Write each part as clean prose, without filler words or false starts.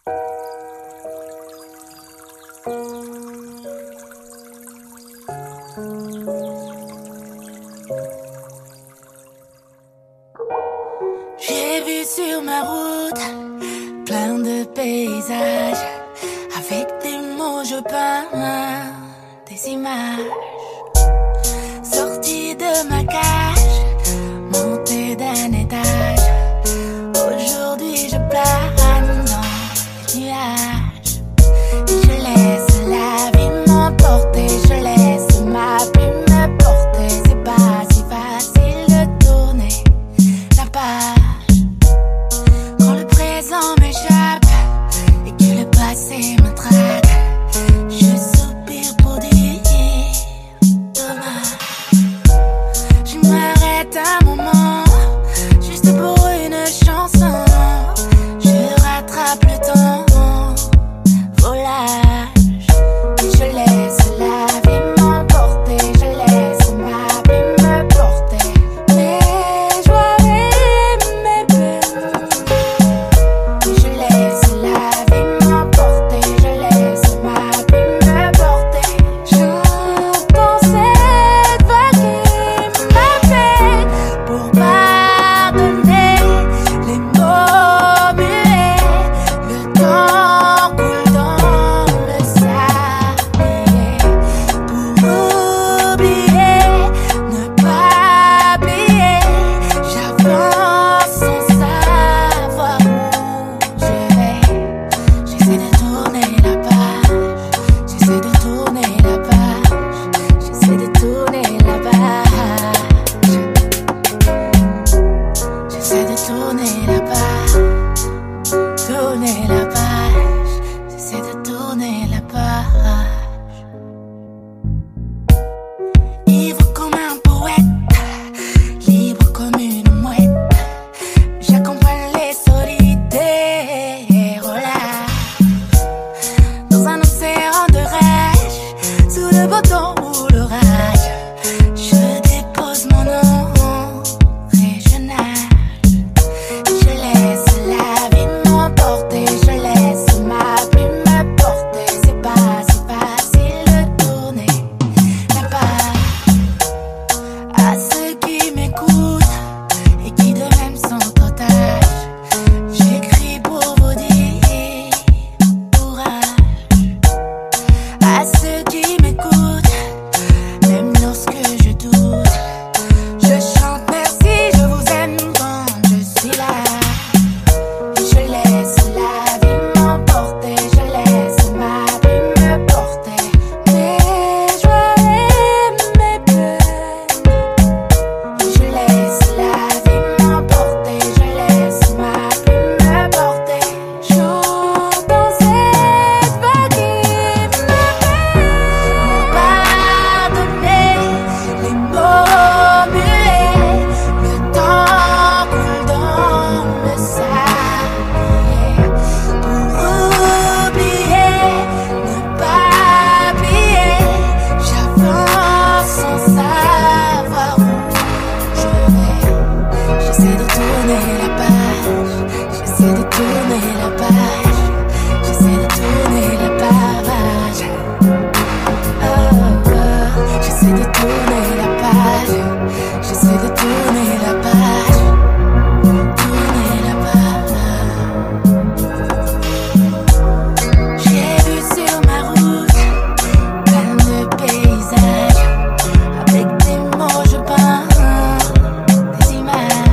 J'ai vu sur ma route plein de paysages. Avec des mots je peins des images. Sorti de ma cage, monté d'un étage. Aujourd'hui je plane dans les nuages. Je laisse la vie m'emporter, je laisse ma plume me porter. C'est pas si facile de tourner la page. Quand le présent m'échappe et que le passé me traque, je soupire pour dire dommage. Je m'arrête un moment, juste pour une chanson. Je rattrape le temps, volage. Je laisse la vie m'emporter, je laisse ma plume me porter. Mes joies et mes peines. Je laisse la vie m'emporter, je laisse ma plume me porter. J'entends cette vague qui m'appelle pour pardonner les mots muets. Le temps coule dans le sablier. Pour oublier, ne pas oublier. J'avance sans savoir où je vais. J'essaie de tourner la page. J'essaie de tourner la page. J'essaie de tourner la page. J'essaie de tourner la page. Tourner la page. J'essaie de tourner la page. Ivre comme un poète, libre comme une mouette. J'accompagne les solitaires au large. Dans un océan de rage, sous le beau temps ou l'orage, je dépose mon nom et je nage. Je laisse la vie m'emporter, je laisse ma plume me porter. C'est pas si facile de tourner la page. À ceux qui m'écoutent et qui de même sont otages, j'écris pour vous dire courage. À ceux qui m'écoutent, même lorsque je doute, je chante merci, je vous aime quand je suis là. Je laisse la vie m'emporter, je laisse ma plume me porter. Mes joies et mes peines. Je laisse la vie m'emporter, je laisse ma plume me porter. J'entends cette vague qui m'appelle pour pardonner les mots muets. Le temps coule dans le sablier. Pour oublier, ne pas oublier. J'avance sans savoir où je vais. J'essaie de tourner la page. J'essaie de tourner la page. J'essaie de tourner la page. Oh, oh. J'essaie de tourner la page. J'essaie de tourner la page. Tourner la page. J'ai vu sur ma route plein de paysages. Avec des mots je peins des images.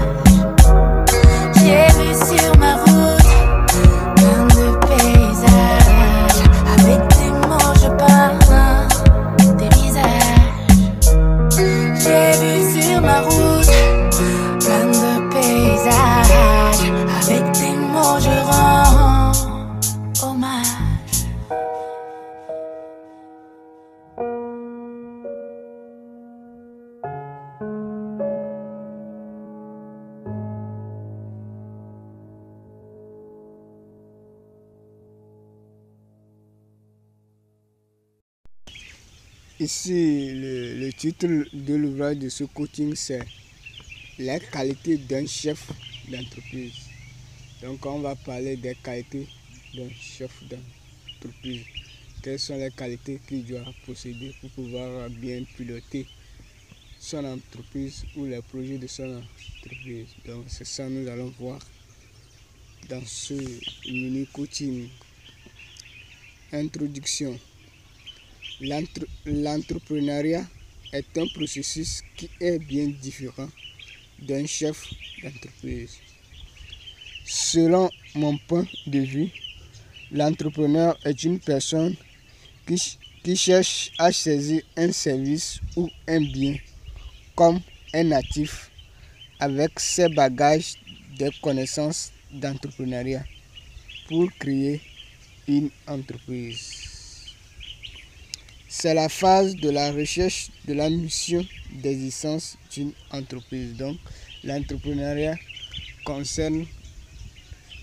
J'ai vu sur ma route plein de paysages. Avec des mots je peins des visages. J'ai vu sur ma route plein de paysages. Avec des mots je rends hommage. Ici, le titre de l'ouvrage de ce coaching, c'est les qualités d'un chef d'entreprise. Donc, on va parler des qualités d'un chef d'entreprise. Quelles sont les qualités qu'il doit posséder pour pouvoir bien piloter son entreprise ou les projets de son entreprise. Donc c'est ça que nous allons voir dans ce mini coaching. Introduction. L'entrepreneuriat est un processus qui est bien différent d'un chef d'entreprise. Selon mon point de vue, l'entrepreneur est une personne qui cherche à saisir un service ou un bien comme un natif avec ses bagages de connaissances d'entrepreneuriat pour créer une entreprise. C'est la phase de la recherche de la mission d'existence d'une entreprise. Donc, l'entrepreneuriat concerne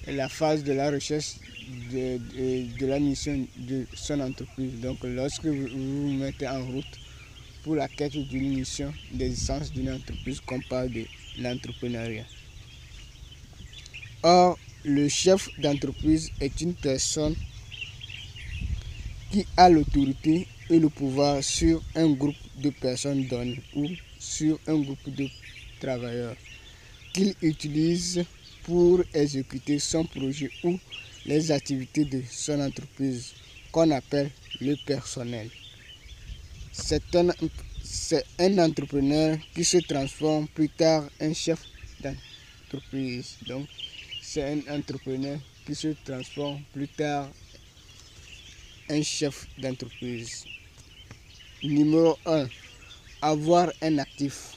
la phase de la recherche de la mission de son entreprise. Donc, lorsque vous vous mettez en route pour la quête d'une mission d'existence d'une entreprise, qu'on parle de l'entrepreneuriat. Or, le chef d'entreprise est une personne qui a l'autorité et le pouvoir sur un groupe de personnes données ou sur un groupe de travailleurs qu'il utilise pour exécuter son projet ou les activités de son entreprise, qu'on appelle le personnel. C'est un entrepreneur qui se transforme plus tard en chef d'entreprise. Donc, c'est un entrepreneur qui se transforme plus tard en chef d'entreprise. Numéro 1. Avoir un actif.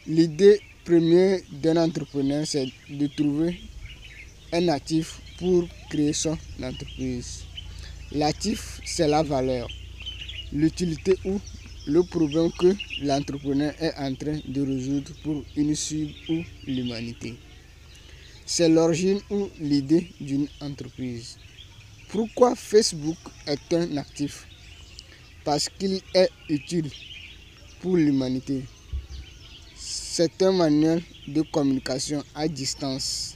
L'idée première d'un entrepreneur, c'est de trouver un actif pour créer son entreprise. L'actif, c'est la valeur, l'utilité ou le problème que l'entrepreneur est en train de résoudre pour une cible ou l'humanité. C'est l'origine ou l'idée d'une entreprise. Pourquoi Facebook est un actif? Parce qu'il est utile pour l'humanité. C'est un manuel de communication à distance.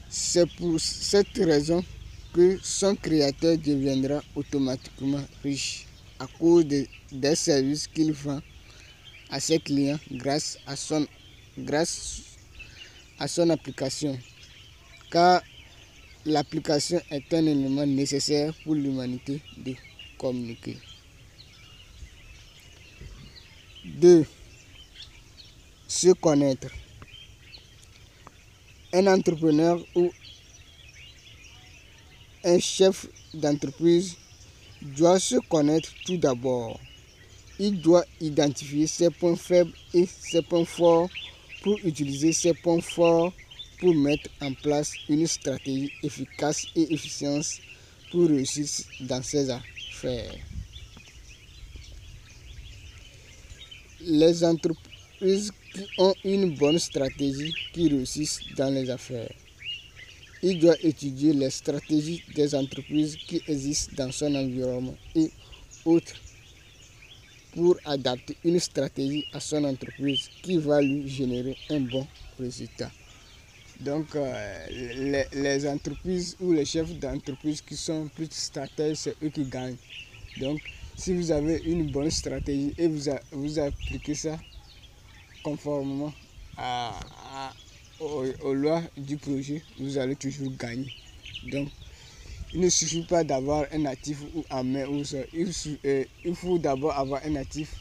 C'est pour cette raison que son créateur deviendra automatiquement riche à cause des services qu'il vend à ses clients grâce à son application. Car l'application est un élément nécessaire pour l'humanité de communiquer. 2. Se connaître. Un entrepreneur ou un chef d'entreprise doit se connaître tout d'abord. Il doit identifier ses points faibles et ses points forts pour utiliser ses points forts pour mettre en place une stratégie efficace et efficiente pour réussir dans ses affaires. Les entreprises qui ont une bonne stratégie qui réussissent dans les affaires. Il doit étudier les stratégies des entreprises qui existent dans son environnement et autres pour adapter une stratégie à son entreprise qui va lui générer un bon résultat. Donc, les entreprises ou les chefs d'entreprise qui sont plus stratèges, c'est eux qui gagnent. Donc, si vous avez une bonne stratégie et vous appliquez ça conformément aux lois du projet, vous allez toujours gagner. Donc, il ne suffit pas d'avoir un actif ou en main ou ça. Il faut d'abord avoir un actif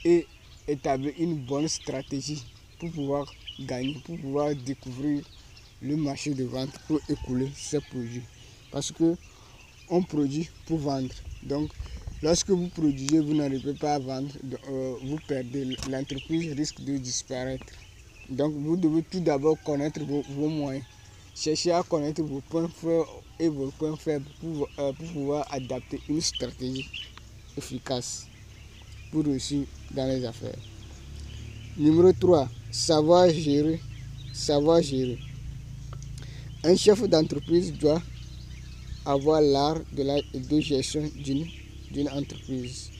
et établir une bonne stratégie pour pouvoir gagner, pour pouvoir découvrir le marché de vente pour écouler ses produits. Parce que on produit pour vendre. Donc, lorsque vous produisez, vous n'arrivez pas à vendre, vous perdez. L'entreprise risque de disparaître. Donc, vous devez tout d'abord connaître vos moyens. Cherchez à connaître vos points forts et vos points faibles pour pouvoir adapter une stratégie efficace pour réussir dans les affaires. Numéro 3. Savoir gérer. Un chef d'entreprise doit avoir l'art de gestion d'une entreprise.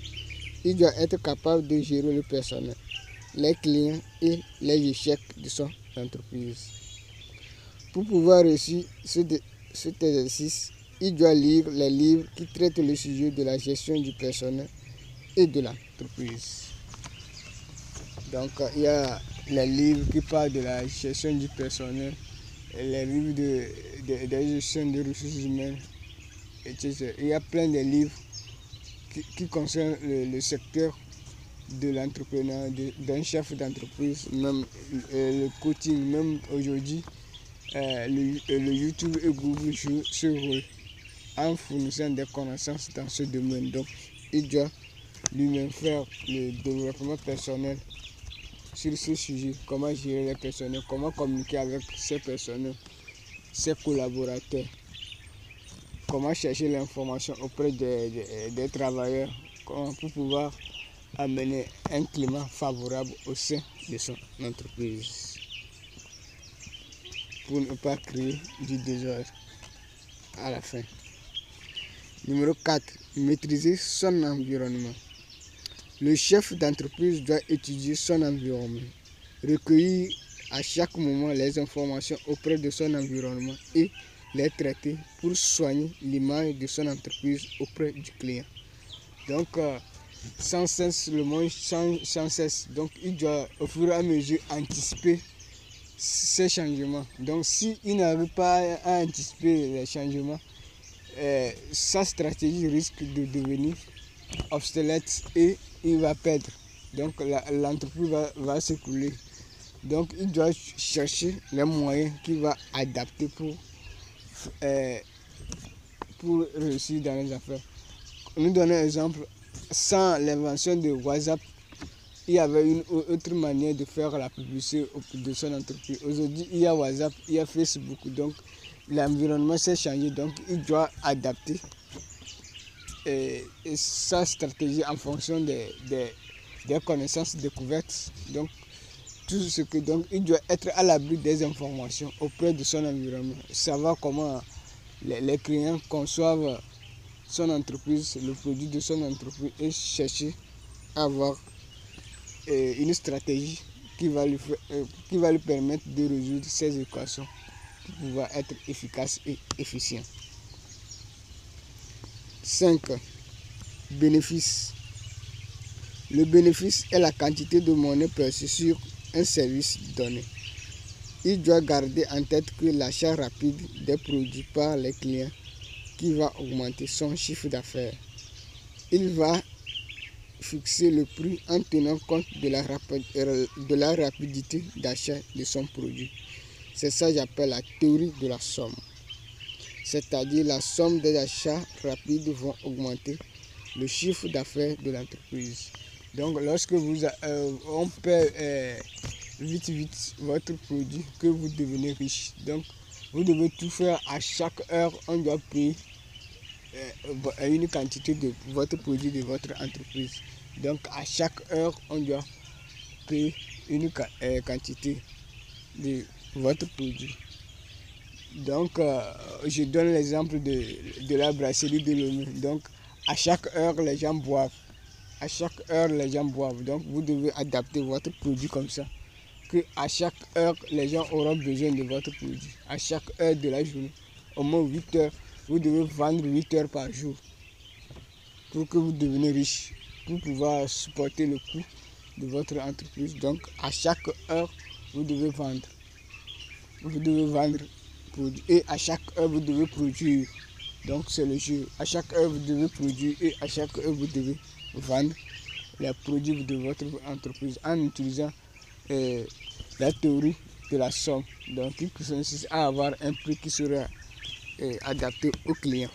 Il doit être capable de gérer le personnel, les clients et les échecs de son entreprise. Pour pouvoir réussir cet exercice, il doit lire les livres qui traitent le sujet de la gestion du personnel et de l'entreprise. Donc, il y a les livres qui parlent de la gestion du personnel, les livres de gestion des ressources humaines, etc. Il y a plein de livres qui concernent le secteur de l'entrepreneur, d'un chef d'entreprise, même le coaching, même aujourd'hui, le YouTube et Google jouent ce rôle en fournissant des connaissances dans ce domaine. Donc, il doit lui-même faire le développement personnel sur ce sujet, comment gérer les personnels, comment communiquer avec ses personnels, ses collaborateurs, comment chercher l'information auprès des travailleurs, pour pouvoir amener un climat favorable au sein de son entreprise, pour ne pas créer du désordre à la fin. Numéro 4. Maîtriser son environnement. Le chef d'entreprise doit étudier son environnement, recueillir à chaque moment les informations auprès de son environnement et les traiter pour soigner l'image de son entreprise auprès du client. Donc, sans cesse, le monde change sans cesse. Donc, il doit au fur et à mesure anticiper ces changements. Donc, s'il n'arrive pas à anticiper les changements, sa stratégie risque de devenir obsolète et il va perdre. Donc, l'entreprise va s'écrouler. Donc, il doit chercher les moyens qu'il va adapter pour réussir dans les affaires. Nous donnons un exemple. Sans l'invention de WhatsApp, il y avait une autre manière de faire la publicité de son entreprise. Aujourd'hui, il y a WhatsApp, il y a Facebook. Donc, l'environnement s'est changé. Donc, il doit adapter sa stratégie en fonction des connaissances découvertes. Donc, il doit être à l'abri des informations auprès de son environnement. Savoir comment les clients conçoivent son entreprise, le produit de son entreprise, et chercher à avoir une stratégie qui va lui permettre de résoudre ces équations pour pouvoir être efficace et efficient. 5. Bénéfice. Le bénéfice est la quantité de monnaie perçue sur un service donné. Il doit garder en tête que l'achat rapide des produits par les clients qui va augmenter son chiffre d'affaires. Il va fixer le prix en tenant compte de la rapidité d'achat de son produit. C'est ça que j'appelle la théorie de la somme. C'est-à-dire la somme des achats rapides vont augmenter le chiffre d'affaires de l'entreprise. Donc lorsque on paie vite votre produit, que vous devenez riche. Donc vous devez tout faire à chaque heure, on doit payer une quantité de votre produit, de votre entreprise. Donc à chaque heure, on doit payer une quantité de votre produit. Donc je donne l'exemple de la brasserie de Lomé. Donc à chaque heure, les gens boivent. À chaque heure, les gens boivent. Donc vous devez adapter votre produit comme ça, que à chaque heure, les gens auront besoin de votre produit. À chaque heure de la journée, au moins 8 heures, vous devez vendre 8 heures par jour pour que vous deveniez riche, pour pouvoir supporter le coût de votre entreprise. Donc, à chaque heure, vous devez vendre. Vous devez vendre et à chaque heure, vous devez produire. Donc, c'est le jeu. À chaque heure, vous devez produire et à chaque heure, vous devez vendre les produits de votre entreprise en utilisant la théorie de la somme. Donc, il consiste à avoir un prix qui sera adapté au client.